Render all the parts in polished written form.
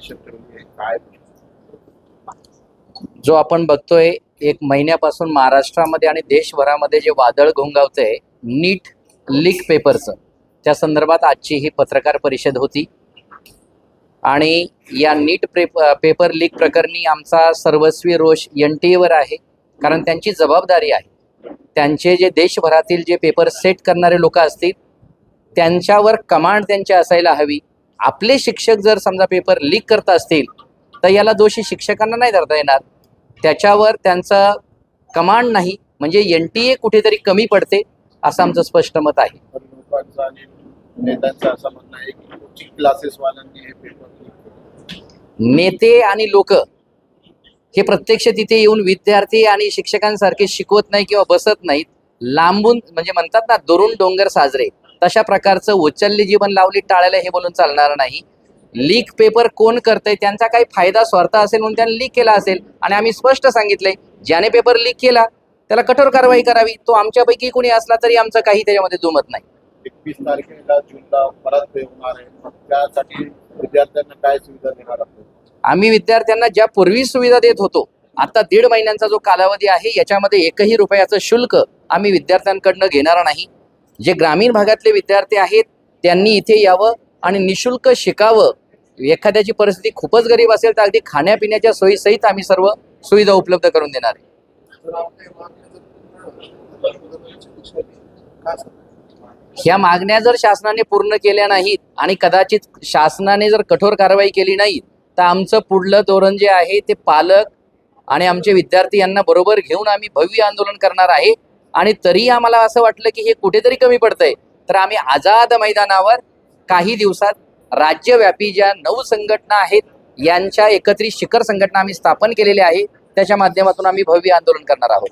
परिषद ठेवली आहे, काय? जो आपण बघतोय एक महिन्यापासून महाराष्ट्रामध्ये आणि देशभरामध्ये जे वादळ घोंगावतंय नीट लीक पेपरचं, त्या संदर्भात आजची ही पत्रकार परिषद होती. आणि या नीट पेपर लीक प्रकरणी आमचा सर्वस्वी रोष NTA वर आहे, कारण त्यांची जबाबदारी आहे. त्यांचे जे देशभरातील जे पेपर सेट करणारे लोक असतील त्यांच्यावर कमांड त्यांची असायला हवी. आपले शिक्षक जर समजा पेपर लीक करत असतील तर याला दोषी शिक्षकांना नाही धरता येणार. त्याच्यावर त्यांचा कमांड नाही, म्हणजे NTA कुठेतरी कमी पडते असं आमचं स्पष्ट मत आहे. लोकांचं आणि नेत्यांचं असं म्हणणं आहे की कोचिंग क्लासेस वाल्यांनी हे पेपर नेते आणि लोक हे प्रत्यक्ष तिथे येऊन विद्यार्थी आणि शिक्षकांसारखे शिकवत नाही किंवा बसत नाहीत. लांबून म्हणजे म्हणतात ना, दुरून डोंगर साजरे, तशा प्रकारचं उचलली जीवन लावली टाळायला हे बोलून चालणार नाही. लीक पेपर कोण करतंय, त्यांचा काही फायदा स्वार्थ असेल म्हणून त्यांनी लीक केला असेल. आणि आम्ही स्पष्ट सांगितलंय, ज्याने पेपर लीक केला त्याला कठोर कारवाई करावी. तो आमच्यापैकी कोणी असला तरी आमचं काही त्याच्यामध्ये दुमत नाही. 21 तारखेला जूनला परत ते होणार आहे, त्यासाठी विद्यार्थ्यांना काय सुविधा देणार आहात? आम्ही विद्यार्थ्यांना ज्या पूर्वी सुविधा देत होतो, आता 1.5 महिन्यांचा जो कालावधी आहे याच्यामध्ये 1ही रुपयाचं शुल्क आम्ही विद्यार्थ्यांकडनं घेणार नाही. जे ग्रामीण भागातले विद्यार्थी आहेत त्यांनी इथे यावं आणि निशुल्क शिकावं. एखाद्याची परिस्थिती खूपच गरीब असेल तर अगदी खाण्यापिण्याच्या सोयीसहित आम्ही सर्व सुविधा उपलब्ध करून देणार आहे. ह्या मागण्या जर शासनाने पूर्ण केल्या नाहीत आणि कदाचित शासनाने जर कठोर कारवाई केली नाही तर आमचं पुढलं धोरण जे आहे ते पालक आणि आमचे विद्यार्थी यांना बरोबर घेऊन आम्ही भव्य आंदोलन करणार आहे. आणि तरी आम्हाला असं वाटलं की हे कुठेतरी कमी पडतंय तर आम्ही आझाद मैदानावर काही दिवसात राज्यव्यापी ज्या 9 संघटना आहेत यांच्या एकत्रित शिखर संघटना आम्ही स्थापन केलेल्या आहे, त्याच्या माध्यमातून आम्ही भव्य आंदोलन करणार आहोत.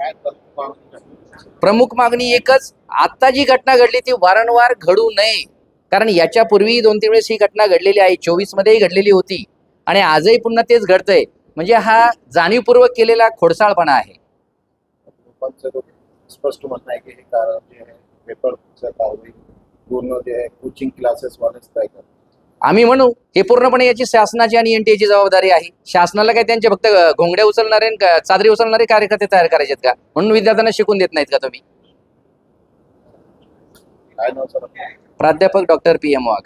प्रमुख मागणी एकच, आता जी घटना घडली ती वारंवार घडू नये. कारण याच्यापूर्वी 2-3 वेळेस ही घटना घडलेली आहे, 24 मध्येही घडलेली होती आणि आजही पुन्हा तेच घडतंय. म्हणजे हा जाणीवपूर्वक केलेला खोडसाळपणा आहे. लोकांचं स्पष्ट म्हणणं आहे की हे कारण जे आहे पेपरचं कारवाई पूर्ण जे आहे कोचिंग क्लासेस वालेच काय करतात. आम्ही म्हणू हे पूर्णपणे याची शासनाची आणि NTA ची जबाबदारी आहे. शासनाला काय त्यांचे फक्त घोंगड्या उचलणारे चादरी उचलणारे कार्यकर्ते तयार करायचे का? म्हणून विद्यार्थ्यांना शिकून देत नाहीत का तुम्ही? काय नाव सर? प्राध्यापक डॉक्टर PM वाघ.